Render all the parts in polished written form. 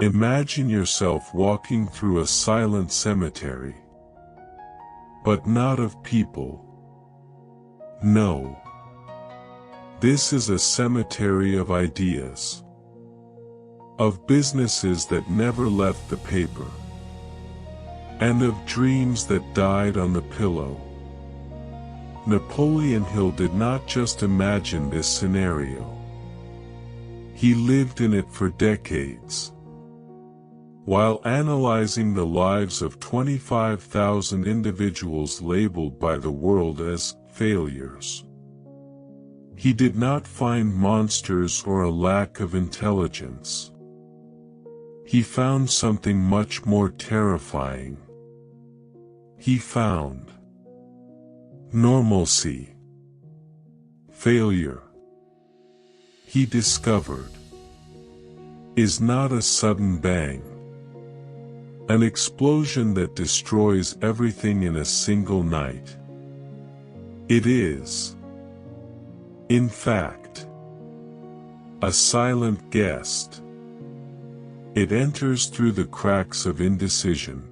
Imagine yourself walking through a silent cemetery. But not of people. No. This is a cemetery of ideas. Of businesses that never left the paper. And of dreams that died on the pillow. Napoleon Hill did not just imagine this scenario. He lived in it for decades. While analyzing the lives of 25,000 individuals labeled by the world as failures, he did not find monsters or a lack of intelligence. He found something much more terrifying. He found normalcy. Failure, he discovered, is not a sudden bang. An explosion that destroys everything in a single night. It is, in fact, a silent guest. It enters through the cracks of indecision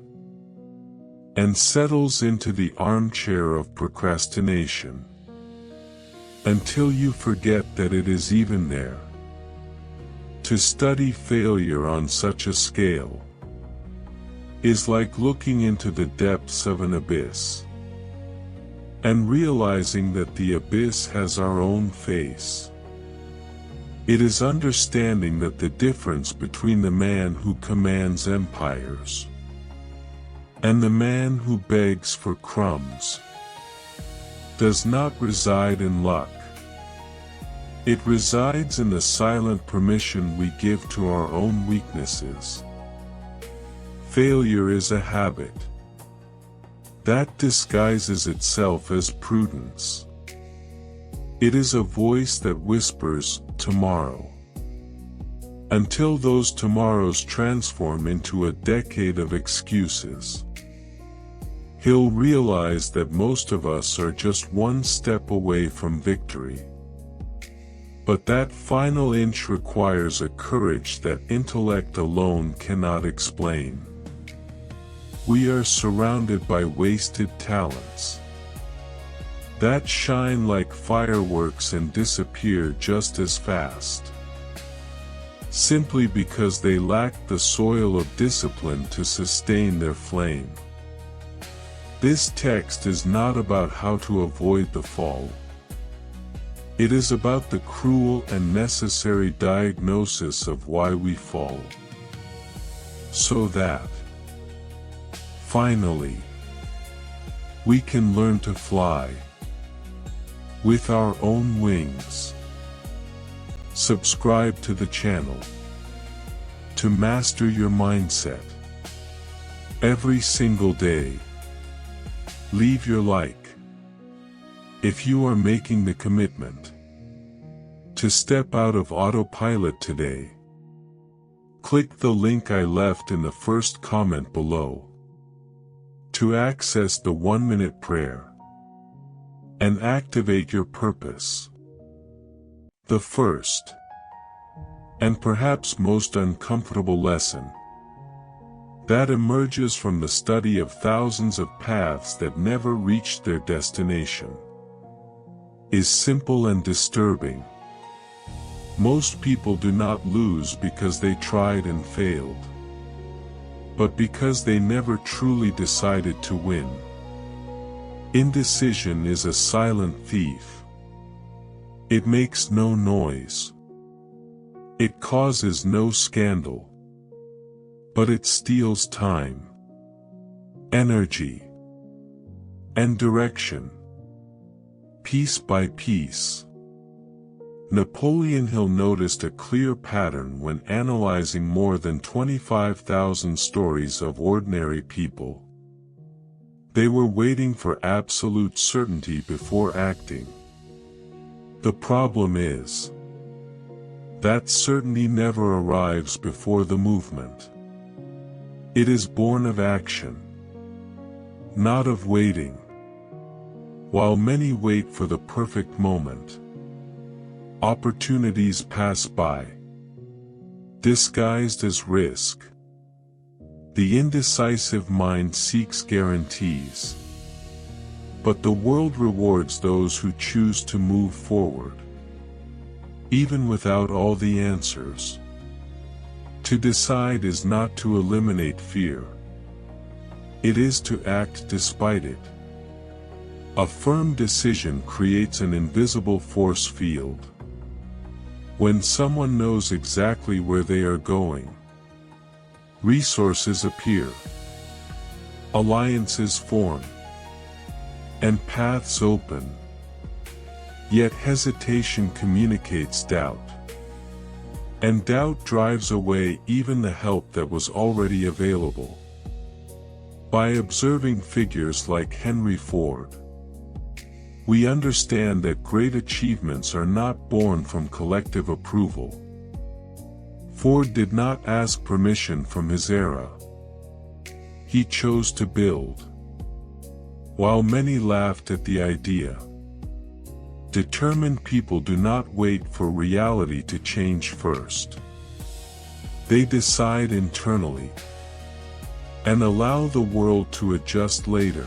and settles into the armchair of procrastination until you forget that it is even there. To study failure on such a scale is like looking into the depths of an abyss and realizing that the abyss has our own face. It is understanding that the difference between the man who commands empires and the man who begs for crumbs does not reside in luck. It resides in the silent permission we give to our own weaknesses. Failure is a habit that disguises itself as prudence. It is a voice that whispers, tomorrow, until those tomorrows transform into a decade of excuses. Hill realized that most of us are just one step away from victory. But that final inch requires a courage that intellect alone cannot explain. We are surrounded by wasted talents that shine like fireworks and disappear just as fast, simply because they lack the soil of discipline to sustain their flame. This text is not about how to avoid the fall. It is about the cruel and necessary diagnosis of why we fall, so that finally we can learn to fly with our own wings. Subscribe to the channel to master your mindset every single day. Leave your like if you are making the commitment to step out of autopilot today. Click the link I left in the first comment below to access the 1-minute prayer and activate your purpose. The first, and perhaps most uncomfortable lesson, that emerges from the study of thousands of paths that never reached their destination, is simple and disturbing. Most people do not lose because they tried and failed, but because they never truly decided to win. Indecision is a silent thief. It makes no noise. It causes no scandal. But it steals time, energy, and direction, piece by piece. Napoleon Hill noticed a clear pattern when analyzing more than 25,000 stories of ordinary people. They were waiting for absolute certainty before acting. The problem is that certainty never arrives before the movement. It is born of action, not of waiting. While many wait for the perfect moment, opportunities pass by. disguised as risk. The indecisive mind seeks guarantees. But the world rewards those who choose to move forward, even without all the answers. To decide is not to eliminate fear. It is to act despite it. A firm decision creates an invisible force field. When someone knows exactly where they are going, resources appear, alliances form, and paths open. Yet hesitation communicates doubt, and doubt drives away even the help that was already available. By observing figures like Henry Ford, we understand that great achievements are not born from collective approval. Ford did not ask permission from his era. He chose to build. While many laughed at the idea, determined people do not wait for reality to change first. They decide internally, and allow the world to adjust later.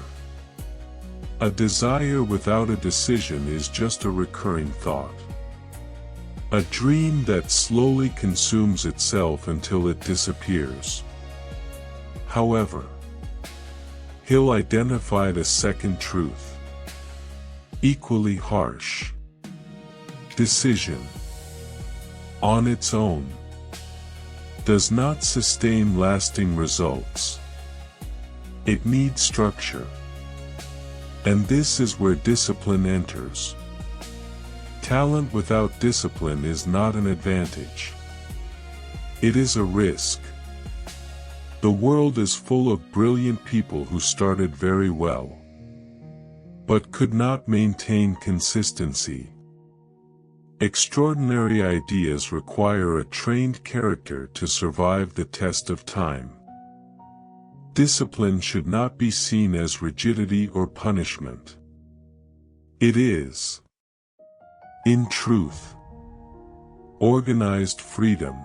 A desire without a decision is just a recurring thought. A dream that slowly consumes itself until it disappears. However, Hill identified a second truth, equally harsh. Decision, on its own, does not sustain lasting results. It needs structure. And this is where discipline enters. Talent without discipline is not an advantage. It is a risk. The world is full of brilliant people who started very well, but could not maintain consistency. Extraordinary ideas require a trained character to survive the test of time. Discipline should not be seen as rigidity or punishment. It is, in truth, organized freedom.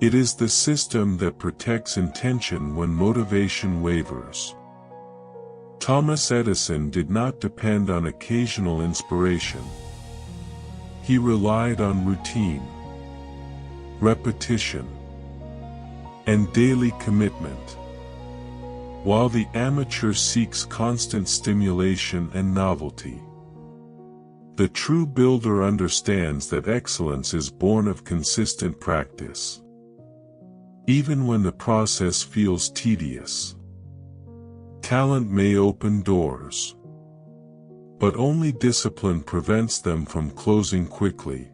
It is the system that protects intention when motivation wavers. Thomas Edison did not depend on occasional inspiration. He relied on routine, repetition, and daily commitment. While the amateur seeks constant stimulation and novelty, the true builder understands that excellence is born of consistent practice. Even when the process feels tedious. Talent may open doors, but only discipline prevents them from closing quickly.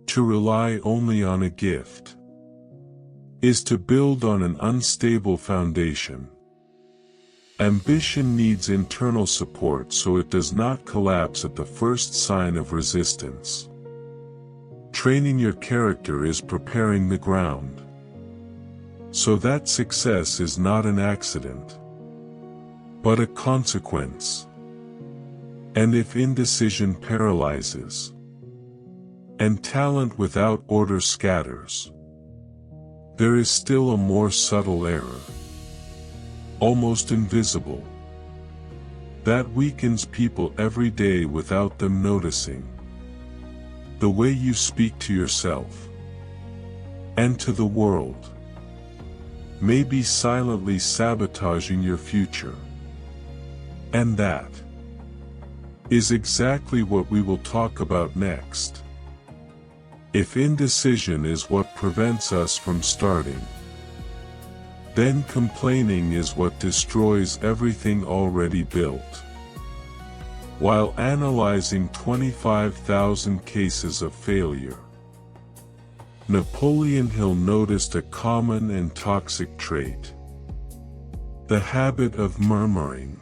To rely only on a gift is to build on an unstable foundation. Ambition needs internal support so it does not collapse at the first sign of resistance. Training your character is preparing the ground, so that success is not an accident, but a consequence. And if indecision paralyzes, and talent without order scatters, there is still a more subtle error, almost invisible, that weakens people every day without them noticing. The way you speak to yourself and to the world may be silently sabotaging your future. And that is exactly what we will talk about next. If indecision is what prevents us from starting, then complaining is what destroys everything already built. While analyzing 25,000 cases of failure, Napoleon Hill noticed a common and toxic trait: the habit of murmuring.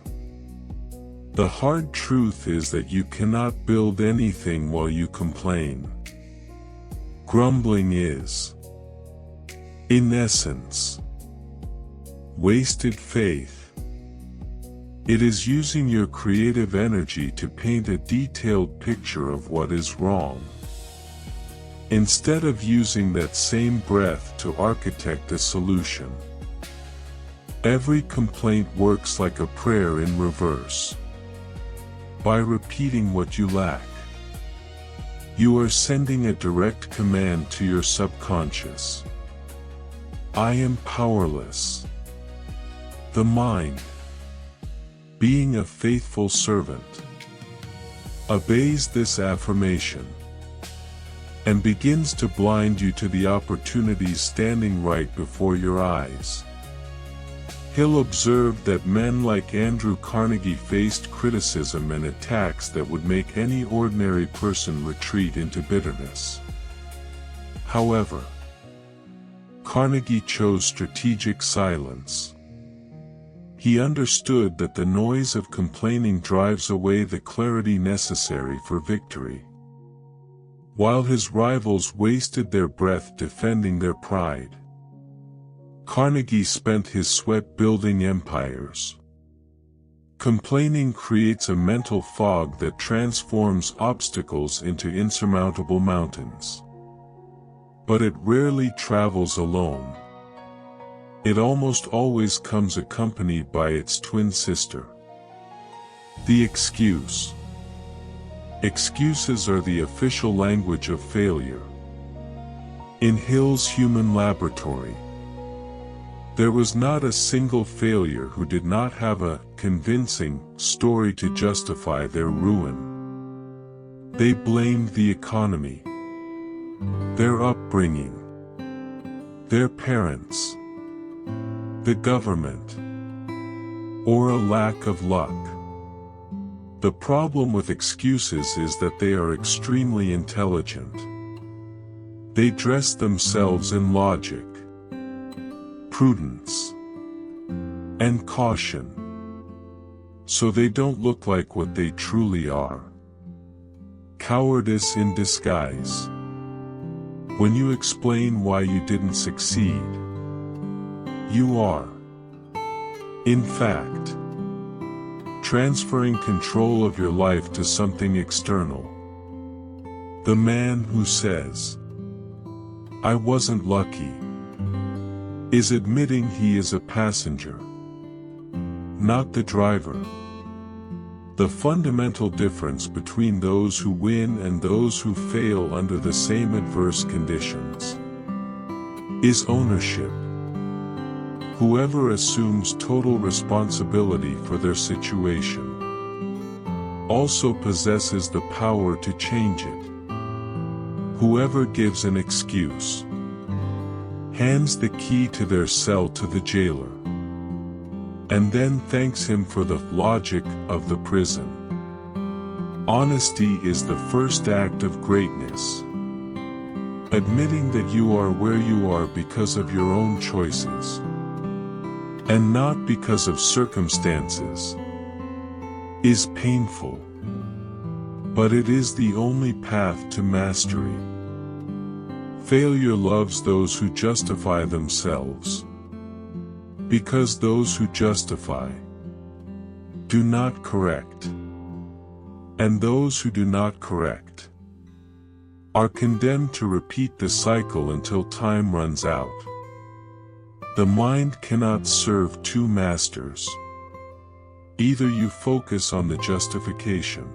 The hard truth is that you cannot build anything while you complain. Grumbling is, in essence, wasted faith. It is using your creative energy to paint a detailed picture of what is wrong, instead of using that same breath to architect a solution. Every complaint works like a prayer in reverse. By repeating what you lack, you are sending a direct command to your subconscious. I am powerless. The mind, being a faithful servant, obeys this affirmation and begins to blind you to the opportunities standing right before your eyes. Hill observed that men like Andrew Carnegie faced criticism and attacks that would make any ordinary person retreat into bitterness. However, Carnegie chose strategic silence. He understood that the noise of complaining drives away the clarity necessary for victory. While his rivals wasted their breath defending their pride, Carnegie spent his sweat building empires. Complaining creates a mental fog that transforms obstacles into insurmountable mountains. But it rarely travels alone. It almost always comes accompanied by its twin sister, the excuse. Excuses are the official language of failure. In Hill's human laboratory, there was not a single failure who did not have a convincing story to justify their ruin. They blamed the economy, their upbringing, their parents, the government, or a lack of luck. The problem with excuses is that they are extremely intelligent. They dress themselves in logic, prudence, and caution, so they don't look like what they truly are. Cowardice in disguise. When you explain why you didn't succeed, you are, in fact, transferring control of your life to something external. The man who says, "I wasn't lucky," is admitting he is a passenger, not the driver. The fundamental difference between those who win and those who fail under the same adverse conditions is ownership. Whoever assumes total responsibility for their situation also possesses the power to change it. Whoever gives an excuse hands the key to their cell to the jailer, and then thanks him for the logic of the prison. Honesty is the first act of greatness. Admitting that you are where you are because of your own choices, and not because of circumstances, is painful. But it is the only path to mastery. Failure loves those who justify themselves, because those who justify do not correct, and those who do not correct are condemned to repeat the cycle until time runs out. The mind cannot serve two masters. Either you focus on the justification,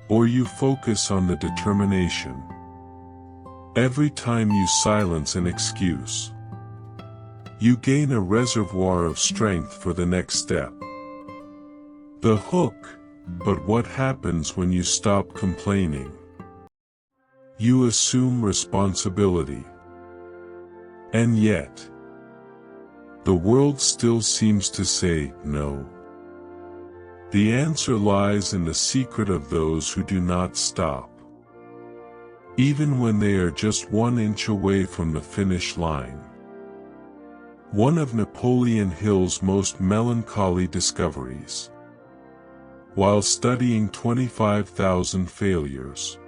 or you focus on the determination. Every time you silence an excuse, you gain a reservoir of strength for the next step. The hook. But what happens when you stop complaining? You assume responsibility. And yet, the world still seems to say no. The answer lies in the secret of those who do not stop, even when they are just 1 inch away from the finish line. One of Napoleon Hill's most melancholy discoveries, while studying 25,000 failures,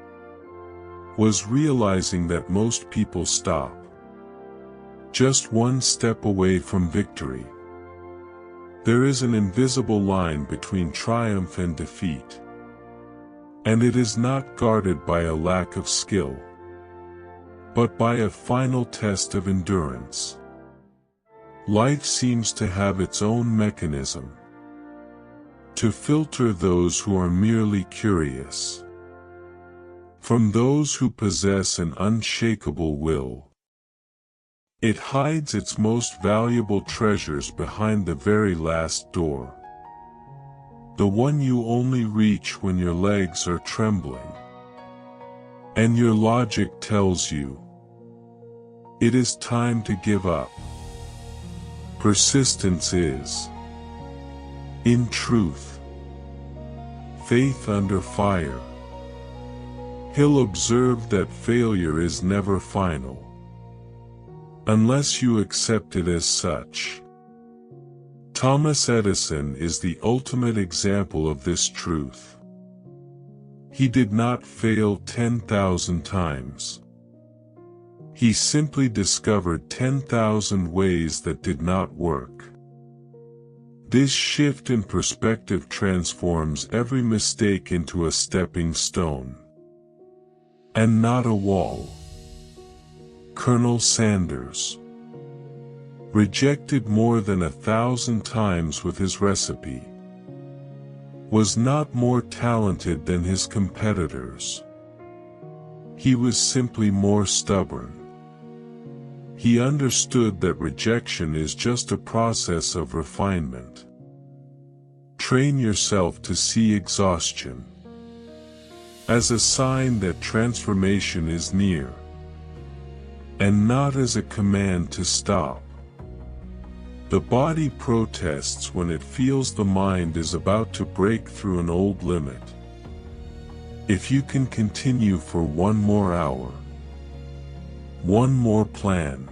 was realizing that most people stop just 1 step away from victory. There is an invisible line between triumph and defeat, and it is not guarded by a lack of skill, but by a final test of endurance. Life seems to have its own mechanism to filter those who are merely curious from those who possess an unshakable will. It hides its most valuable treasures behind the very last door, the one you only reach when your legs are trembling, and your logic tells you it is time to give up. Persistence is, in truth, faith under fire. Hill observed that failure is never final, unless you accept it as such. Thomas Edison is the ultimate example of this truth. He did not fail 10,000 times. He simply discovered 10,000 ways that did not work. This shift in perspective transforms every mistake into a stepping stone, and not a wall. Colonel Sanders, rejected more than 1,000 times with his recipe, was not more talented than his competitors. He was simply more stubborn. He understood that rejection is just a process of refinement. Train yourself to see exhaustion as a sign that transformation is near, and not as a command to stop. The body protests when it feels the mind is about to break through an old limit. If you can continue for one more hour, one more plan,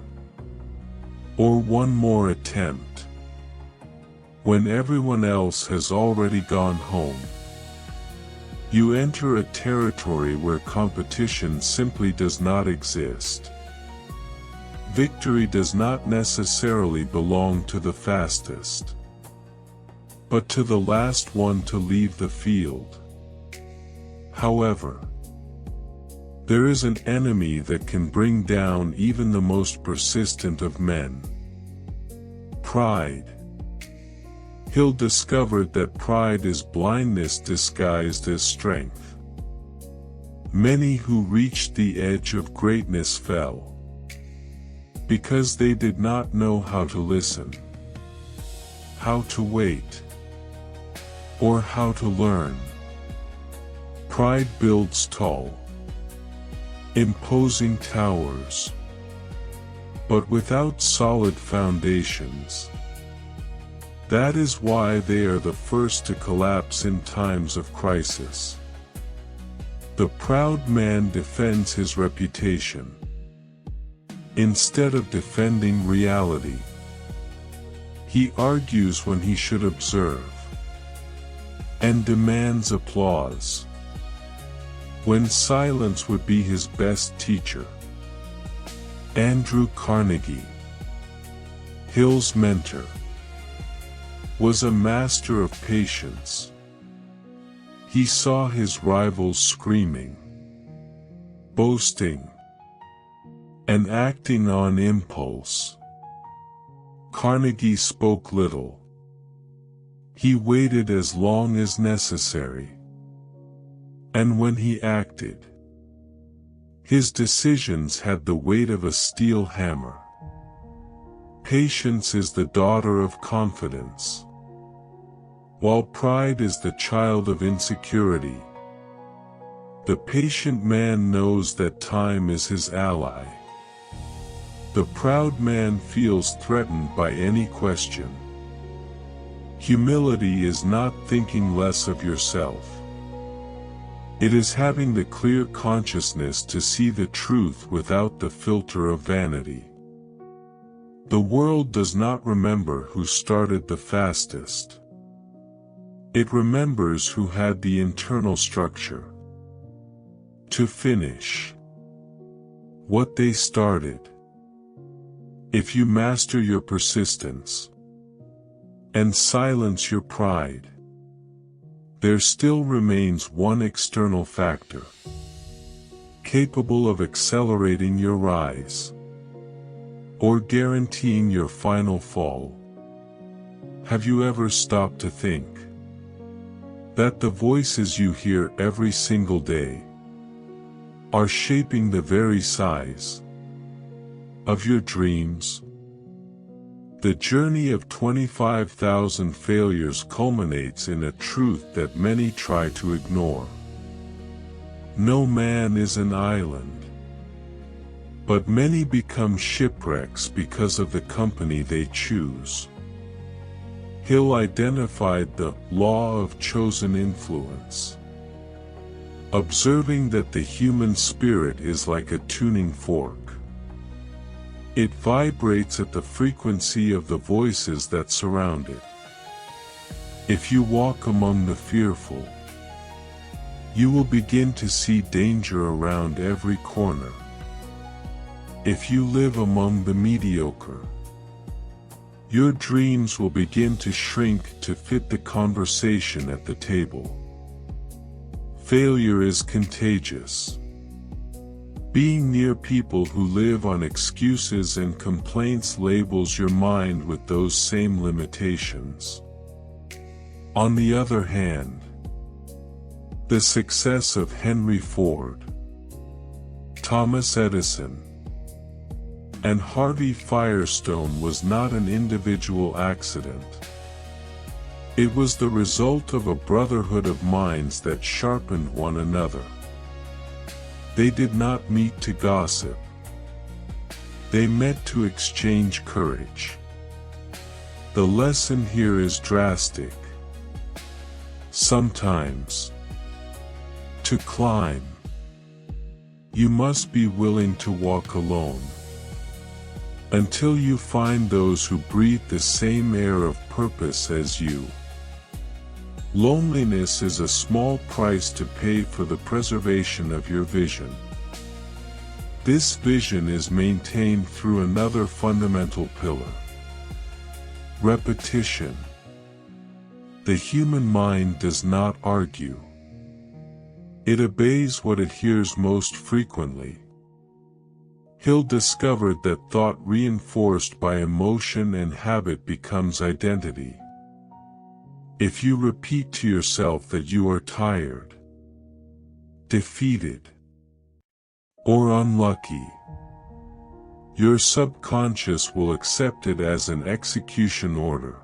or one more attempt, when everyone else has already gone home, you enter a territory where competition simply does not exist. Victory does not necessarily belong to the fastest, but to the last one to leave the field. However, there is an enemy that can bring down even the most persistent of men: pride. Hill discovered that pride is blindness disguised as strength. Many who reached the edge of greatness fell because they did not know how to listen, how to wait, or how to learn. Pride builds tall, imposing towers, but without solid foundations. That is why they are the first to collapse in times of crisis. The proud man defends his reputation instead of defending reality. He argues when he should observe, and demands applause when silence would be his best teacher. Andrew Carnegie, Hill's mentor, was a master of patience. He saw his rivals screaming, boasting, and acting on impulse. Carnegie spoke little. He waited as long as necessary. And when he acted, his decisions had the weight of a steel hammer. Patience is the daughter of confidence, while pride is the child of insecurity. The patient man knows that time is his ally. The proud man feels threatened by any question. Humility is not thinking less of yourself. It is having the clear consciousness to see the truth without the filter of vanity. The world does not remember who started the fastest. It remembers who had the internal structure to finish what they started. If you master your persistence and silence your pride, there still remains one external factor: capable of accelerating your rise, or guaranteeing your final fall. Have you ever stopped to think that the voices you hear every single day are shaping the very size of your dreams? The journey of 25,000 failures culminates in a truth that many try to ignore. No man is an island, but many become shipwrecks because of the company they choose. Hill identified the law of chosen influence, observing that the human spirit is like a tuning fork. It vibrates at the frequency of the voices that surround it. If you walk among the fearful, you will begin to see danger around every corner. If you live among the mediocre, your dreams will begin to shrink to fit the conversation at the table. Failure is contagious. Being near people who live on excuses and complaints labels your mind with those same limitations. On the other hand, the success of Henry Ford, Thomas Edison, and Harvey Firestone was not an individual accident. It was the result of a brotherhood of minds that sharpened one another. They did not meet to gossip. They met to exchange courage. The lesson here is drastic. Sometimes, to climb, you must be willing to walk alone. Until you find those who breathe the same air of purpose as you. Loneliness is a small price to pay for the preservation of your vision. This vision is maintained through another fundamental pillar: repetition. The human mind does not argue. It obeys what it hears most frequently. Hill discovered that thought reinforced by emotion and habit becomes identity. If you repeat to yourself that you are tired, defeated, or unlucky, your subconscious will accept it as an execution order.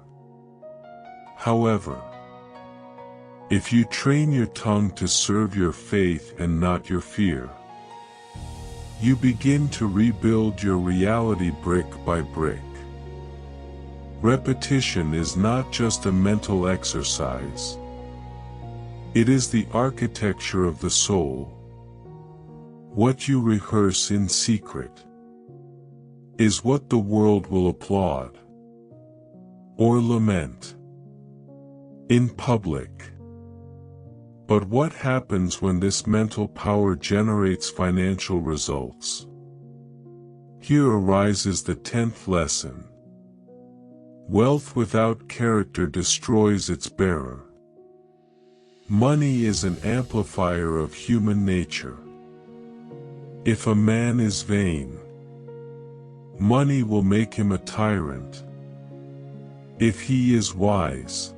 However, if you train your tongue to serve your faith and not your fear, you begin to rebuild your reality brick by brick. Repetition is not just a mental exercise. It is the architecture of the soul. What you rehearse in secret is what the world will applaud or lament in public. But what happens when this mental power generates financial results? Here arises the 10th lesson. Wealth without character destroys its bearer. Money is an amplifier of human nature. If a man is vain, money will make him a tyrant. If he is wise,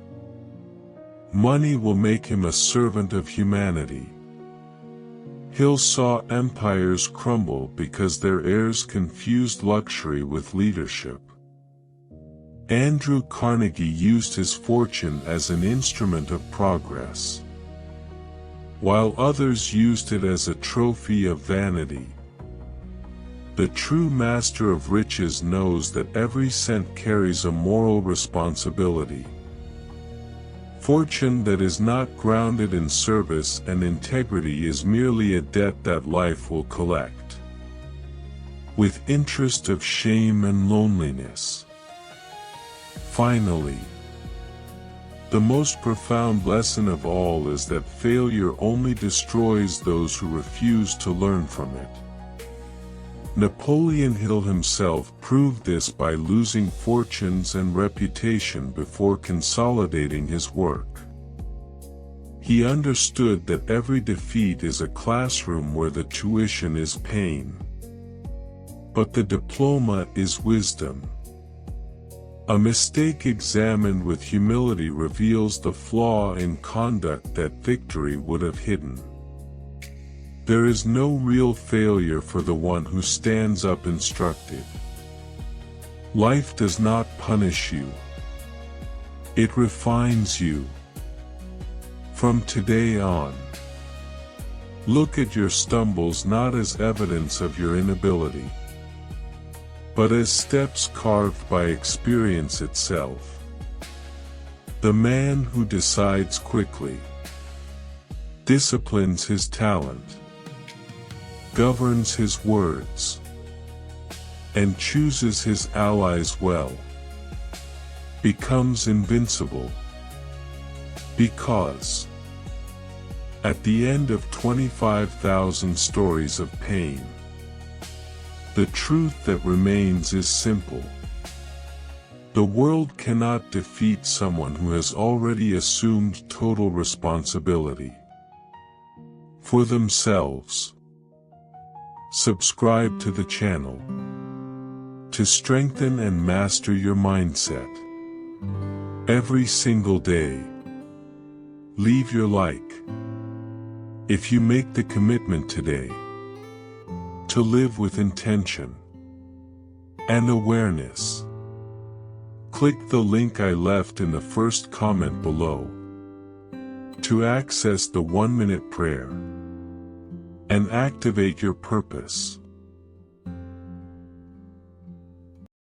money will make him a servant of humanity. Hill saw empires crumble because their heirs confused luxury with leadership. Andrew Carnegie used his fortune as an instrument of progress, while others used it as a trophy of vanity. The true master of riches knows that every cent carries a moral responsibility. Fortune that is not grounded in service and integrity is merely a debt that life will collect, with interest of shame and loneliness. Finally, the most profound lesson of all is that failure only destroys those who refuse to learn from it. Napoleon Hill himself proved this by losing fortunes and reputation before consolidating his work. He understood that every defeat is a classroom where the tuition is pain, but the diploma is wisdom. A mistake examined with humility reveals the flaw in conduct that victory would have hidden. There is no real failure for the one who stands up instructed. Life does not punish you. It refines you. From today on, look at your stumbles not as evidence of your inability, but as steps carved by experience itself. The man who decides quickly, disciplines his talent, governs his words, and chooses his allies well, becomes invincible. Because, at the end of 25,000 stories of pain, the truth that remains is simple. The world cannot defeat someone who has already assumed total responsibility for themselves. Subscribe to the channel to strengthen and master your mindset. Every single day, leave your like. If you make the commitment today to live with intention and awareness, click the link I left in the first comment below to access the 1-minute prayer and activate your purpose.